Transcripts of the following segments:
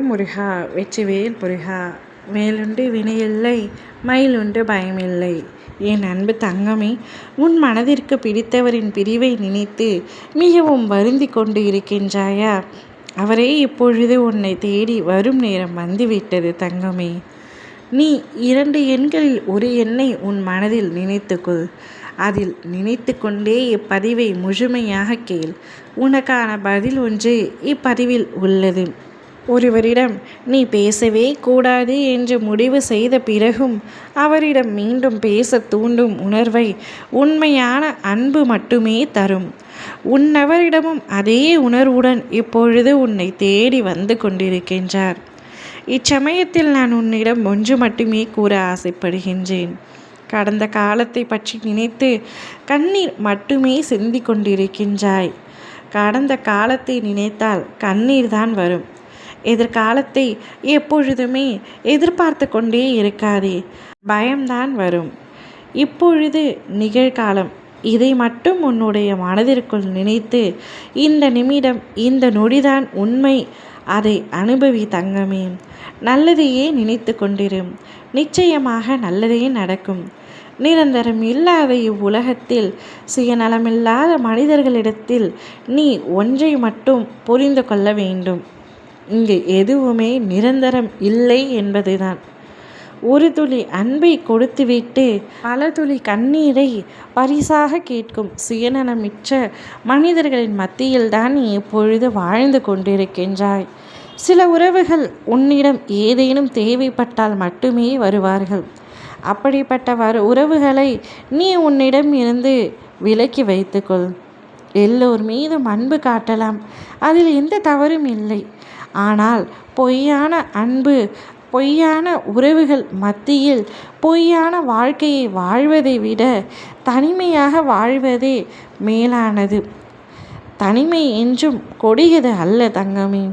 முருகா வெற்றிவேல் முருகா. வேலுண்டு வினையில்லை, மயிலுண்டு பயமில்லை. என் அன்பு தங்கமே, உன் மனதிற்கு பிடித்தவரின் பிரிவை நினைத்து மிகவும் வருந்தி கொண்டு இருக்கின்றாயா? அவரே இப்பொழுது உன்னை தேடி வரும் நேரம் வந்துவிட்டது தங்கமே. நீ 2 எண்களில் ஒரு எண்ணை உன் மனதில் நினைத்துக்கொள். அதில் நினைத்து கொண்டே இப்பதிவை முழுமையாக கேள். உனக்கான பதில் ஒன்று இப்பதிவில் உள்ளது. ஒருவரிடம் நீ பேசவே கூடாது என்று முடிவு செய்த பிறகும் அவரிடம் மீண்டும் பேச தூண்டும் உணர்வை உண்மையான அன்பு மட்டுமே தரும். உன்னவரிடமும் அதே உணர்வுடன் இப்பொழுது உன்னை தேடி வந்து கொண்டிருக்கின்றார். இச்சமயத்தில் நான் உன்னிடம் ஒன்று மட்டுமே கூற ஆசைப்படுகின்றேன். கடந்த காலத்தை பற்றி நினைத்து கண்ணீர் மட்டுமே சிந்தி கொண்டிருக்கின்றாய். கடந்த காலத்தை நினைத்தால் கண்ணீர் தான் வரும். எதிர்காலத்தை எப்பொழுதுமே எதிர்பார்த்து கொண்டே இருக்காதே, பயம்தான் வரும். இப்பொழுது நிகழ்காலம், இதை மட்டும் உன்னுடைய மனதிற்குள் நினைத்து இந்த நிமிடம், இந்த நொடிதான் உண்மை, அதை அனுபவி தங்கமே. நல்லதையே நினைத்து கொண்டிரு. நிச்சயமாக நல்லதே நடக்கும். நிரந்தரம் இல்லாத இவ்வுலகத்தில் சுயநலமில்லாத மனிதர்களிடத்தில் நீ ஒன்றை மட்டும் புரிந்து கொள்ள வேண்டும். இங்கு எதுவுமே நிரந்தரம் இல்லை என்பதுதான். ஒரு துளி அன்பை கொடுத்துவிட்டு பல துளி கண்ணீரை பரிசாக கேட்கும் சுயநலமிற்ற மனிதர்களின் மத்தியில்தான் நீ இப்பொழுது வாழ்ந்து கொண்டிருக்கின்றாய். சில உறவுகள் உன்னிடம் ஏதேனும் தேவைப்பட்டால் மட்டுமே வருவார்கள். அப்படிப்பட்ட உறவுகளை நீ உன்னிடம் இருந்து விலக்கி வைத்துக்கொள். எல்லோர் மீதும் அன்பு காட்டலாம், அதில் எந்த தவறும் இல்லை. ஆனால் பொய்யான அன்பு, பொய்யான உறவுகள் மத்தியில் பொய்யான வாழ்க்கையை வாழ்வதை விட தனிமையாக வாழ்வதே மேலானது. தனிமை என்றும் கொடியது அல்ல தங்கமே.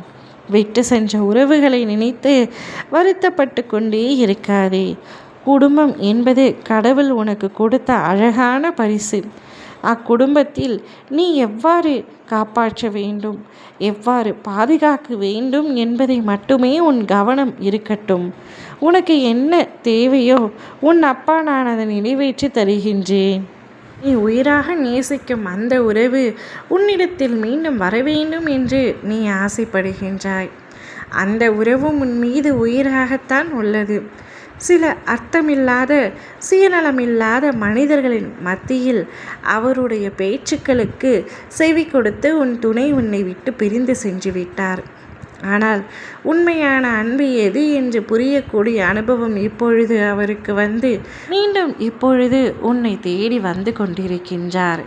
விட்டு சென்ற உறவுகளை நினைத்து வருத்தப்பட்டு கொண்டே இருக்காதே. குடும்பம் என்பது கடவுள் உனக்கு கொடுத்த அழகான பரிசு. அக்குடும்பத்தில் நீ எவ்வாறு காப்பாற்ற வேண்டும், எவ்வாறு பாதுகாக்க வேண்டும் என்பதை மட்டுமே உன் கவனம் இருக்கட்டும். உனக்கு என்ன தேவையோ உன் அப்பா நான் அதை நிறைவேற்றி தருகின்றேன். நீ உயிராக நேசிக்கும் அந்த உறவு உன்னிடத்தில் மீண்டும் வர வேண்டும் என்று நீ ஆசைப்படுகின்றாய். அந்த உறவும் உன் மீது உயிராகத்தான் உள்ளது. சில அர்த்தமில்லாத, சுயநலமில்லாத மனிதர்களின் மத்தியில் அவருடைய பேச்சுக்களுக்கு செவி கொடுத்து உன் துணை உன்னை விட்டு பிரிந்து சென்று விட்டார். ஆனால் உண்மையான அன்பு எது என்று புரியக்கூடிய அனுபவம் இப்பொழுது அவருக்கு வந்து மீண்டும் இப்பொழுது உன்னை தேடி வந்து கொண்டிருக்கின்றார்.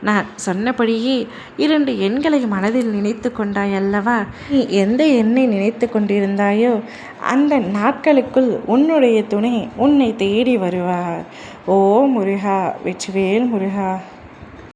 நான் சொன்னபடியே 2 எண்களை மனதில் நினைத்து கொண்டாய் அல்லவா? நீ எந்த எண்ணை நினைத்து கொண்டிருந்தாயோ அந்த நாட்களுக்குள் உன்னுடைய துணை உன்னை தேடி வருவார். ஓ முருகா, வெற்றிவேல் முருகா.